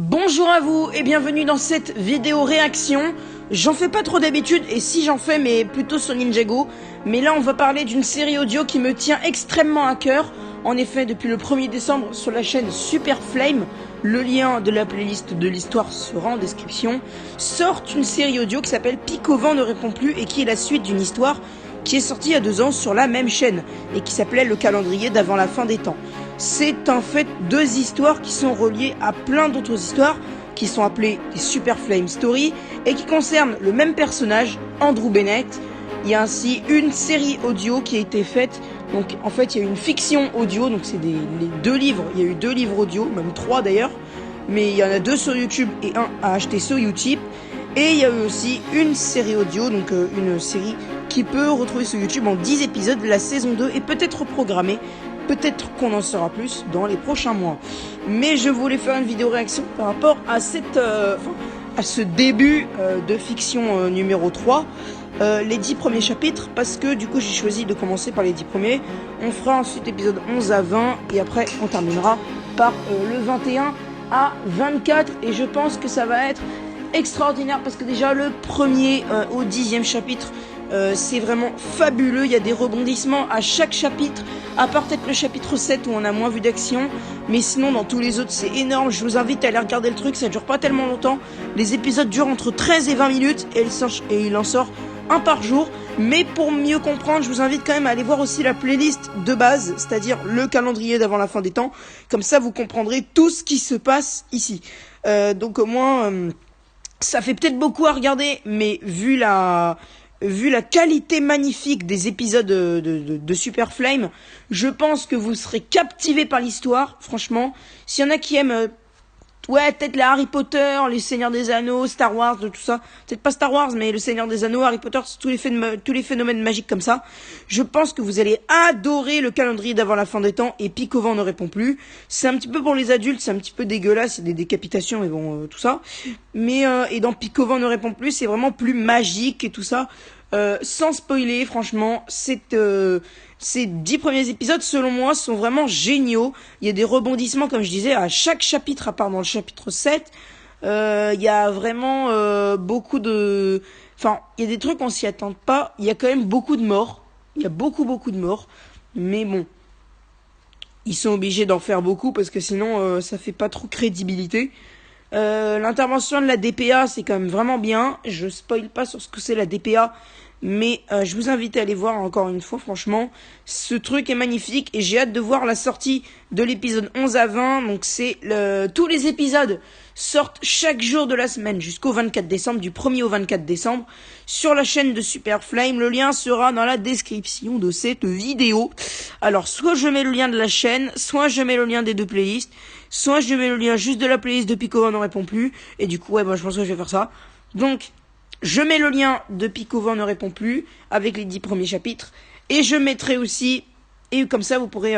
Bonjour à vous et bienvenue dans cette vidéo réaction. J'en fais pas trop d'habitude et si j'en fais mais plutôt sur Ninjago. Mais là on va parler d'une série audio qui me tient extrêmement à cœur. En effet depuis le 1er décembre sur la chaîne Super Flame, le lien de la playlist de l'histoire sera en description, sort une série audio qui s'appelle Picovant ne répond plus et qui est la suite d'une histoire qui est sortie il y a 2 ans sur la même chaîne et qui s'appelait Le calendrier d'avant la fin des temps. C'est en fait 2 histoires qui sont reliées à plein d'autres histoires qui sont appelées des Super Flame Story et qui concernent le même personnage, Andrew Bennett. Il y a ainsi une série audio qui a été faite. Donc en fait il y a une fiction audio, donc c'est les 2 livres, il y a eu 2 livres audio, même 3 d'ailleurs, mais il y en a 2 sur YouTube et 1 à acheter sur Utip. Et il y a eu aussi une série audio, donc une série qui peut retrouver sur YouTube en 10 épisodes. La saison 2 est peut-être reprogrammée, peut-être qu'on en saura plus dans les prochains mois. Mais je voulais faire une vidéo réaction par rapport à ce début de fiction numéro 3. Les 10 premiers chapitres, parce que du coup j'ai choisi de commencer par les 10 premiers. On fera ensuite épisode 11 à 20 et après on terminera par le 21 à 24 et je pense que ça va être extraordinaire parce que déjà le premier au 10e chapitre c'est vraiment fabuleux. Il y a des rebondissements à chaque chapitre, à part peut-être le chapitre 7 où on a moins vu d'action, mais sinon dans tous les autres c'est énorme. Je vous invite à aller regarder le truc, ça dure pas tellement longtemps. Les épisodes durent entre 13 et 20 minutes et il en sort un par jour. Mais pour mieux comprendre, je vous invite quand même à aller voir aussi la playlist de base, c'est-à-dire le calendrier d'avant la fin des temps. Comme ça vous comprendrez tout ce qui se passe ici. Donc au moins ça fait peut-être beaucoup à regarder, mais vu la qualité magnifique des épisodes de Super Flame, je pense que vous serez captivés par l'histoire. Franchement, s'il y en a qui aiment peut-être les Harry Potter, les Seigneurs des Anneaux, Star Wars, de tout ça. Peut-être pas Star Wars, mais le Seigneur des Anneaux, Harry Potter, tous les phénomènes magiques comme ça. Je pense que vous allez adorer le calendrier d'avant la fin des temps et Picovant ne répond plus. C'est un petit peu pour les adultes, c'est un petit peu dégueulasse, il y a des décapitations et bon, tout ça. Mais, et dans Picovant ne répond plus, c'est vraiment plus magique et tout ça. Sans spoiler, franchement, ces 10 premiers épisodes, selon moi, sont vraiment géniaux. Il y a des rebondissements, comme je disais, à chaque chapitre, à part dans le chapitre 7. Il y a vraiment beaucoup de... Enfin, il y a des trucs on s'y attend pas. Il y a quand même beaucoup de morts. Il y a beaucoup de morts. Mais bon, ils sont obligés d'en faire beaucoup parce que sinon, ça fait pas trop crédibilité. L'intervention de la DPA, c'est quand même vraiment bien. Je spoil pas sur ce que c'est la DPA, mais je vous invite à aller voir encore une fois. Franchement, ce truc est magnifique et j'ai hâte de voir la sortie de l'épisode 11 à 20. Donc tous les épisodes sortent chaque jour de la semaine jusqu'au 24 décembre, du 1er au 24 décembre, sur la chaîne de Super Flame. Le lien sera dans la description de cette vidéo. Alors, soit je mets le lien de la chaîne, soit je mets le lien des 2 playlists, soit je mets le lien juste de la playlist de Picovant ne répond plus. Et du coup, ouais, je pense que je vais faire ça. Donc, je mets le lien de Picovant ne répond plus avec les 10 premiers chapitres. Et je mettrai aussi, et comme ça vous pourrez,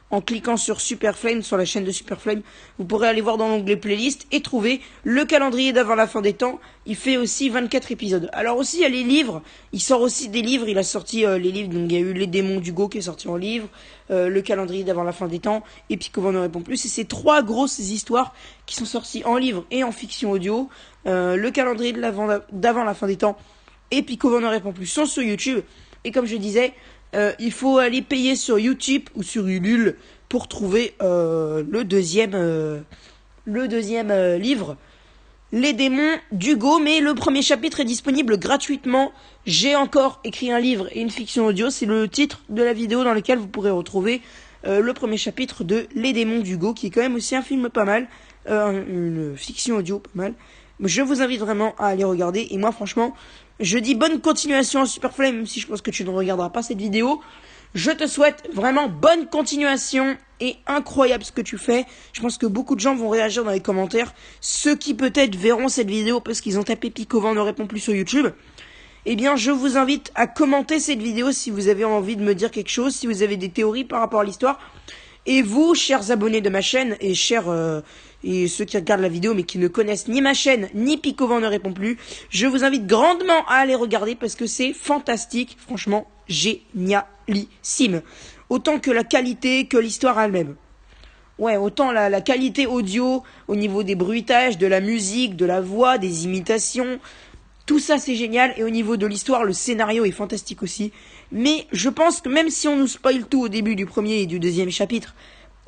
en cliquant sur Super Flame, sur la chaîne de Super Flame, vous pourrez aller voir dans l'onglet playlist et trouver le calendrier d'avant la fin des temps. Il fait aussi 24 épisodes. Alors aussi il y a les livres, il sort aussi des livres, il a sorti les livres, donc il y a eu Les Démons d'Hugo qui est sorti en livre, le calendrier d'avant la fin des temps et Picovant ne répond plus. Et c'est 3 grosses histoires qui sont sorties en livre et en fiction audio. Le calendrier d'avant la fin des temps et Picovant ne répond plus sont sur YouTube. Et comme je disais, il faut aller payer sur Utip ou sur Ulule pour trouver le deuxième livre, Les Démons d'Hugo. Mais le premier chapitre est disponible gratuitement. J'ai encore écrit un livre et une fiction audio. C'est le titre de la vidéo dans lequel vous pourrez retrouver le premier chapitre de Les Démons d'Hugo, qui est quand même aussi un film pas mal, une fiction audio pas mal. Je vous invite vraiment à aller regarder. Et moi, franchement, je dis bonne continuation à Super Flame, même si je pense que tu ne regarderas pas cette vidéo. Je te souhaite vraiment bonne continuation et incroyable ce que tu fais. Je pense que beaucoup de gens vont réagir dans les commentaires. Ceux qui peut-être verront cette vidéo parce qu'ils ont tapé Picovant ne répond plus sur YouTube. Eh bien, je vous invite à commenter cette vidéo si vous avez envie de me dire quelque chose, si vous avez des théories par rapport à l'histoire. Et vous, chers abonnés de ma chaîne et et ceux qui regardent la vidéo mais qui ne connaissent ni ma chaîne ni Picovant ne répond plus, je vous invite grandement à aller regarder parce que c'est fantastique, franchement génialissime. Autant que la qualité, que l'histoire elle-même. ouais, autant la qualité audio au niveau des bruitages, de la musique, de la voix, des imitations, tout ça c'est génial. Et au niveau de l'histoire, le scénario est fantastique aussi. Mais je pense que même si on nous spoil tout au début du premier et du deuxième chapitre,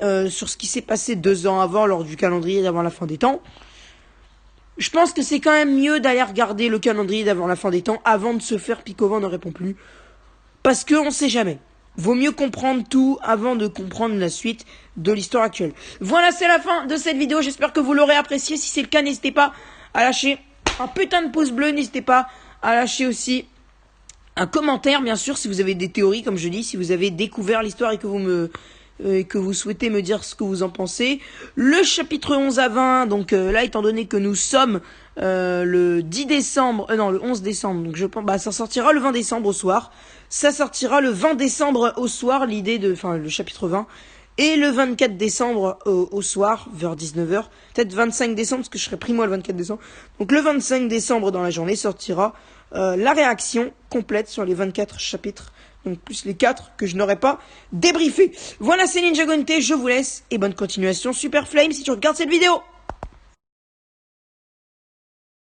sur ce qui s'est passé 2 ans avant, lors du calendrier d'avant la fin des temps, je pense que c'est quand même mieux d'aller regarder le calendrier d'avant la fin des temps avant de se faire Picovan ne répond plus. Parce que on sait jamais. Vaut mieux comprendre tout avant de comprendre la suite de l'histoire actuelle. Voilà, c'est la fin de cette vidéo. J'espère que vous l'aurez appréciée. Si c'est le cas, n'hésitez pas à lâcher un putain de pouce bleu. N'hésitez pas à lâcher aussi un commentaire, bien sûr, si vous avez des théories, comme je dis, si vous avez découvert l'histoire et que vous souhaitez me dire ce que vous en pensez. Le chapitre 11 à 20, donc là, étant donné que nous sommes le 10 décembre, non, le 11 décembre, donc je pense, ça sortira le 20 décembre au soir. Ça sortira le 20 décembre au soir, le chapitre 20. Et le 24 décembre au soir, vers 19h. Peut-être 25 décembre, parce que je serai pris moi le 24 décembre. Donc le 25 décembre dans la journée sortira la réaction complète sur les 24 chapitres. Donc plus les 4 que je n'aurais pas débriefé. Voilà, c'est Ninja Gonte, je vous laisse. Et bonne continuation, Super Flame, si tu regardes cette vidéo.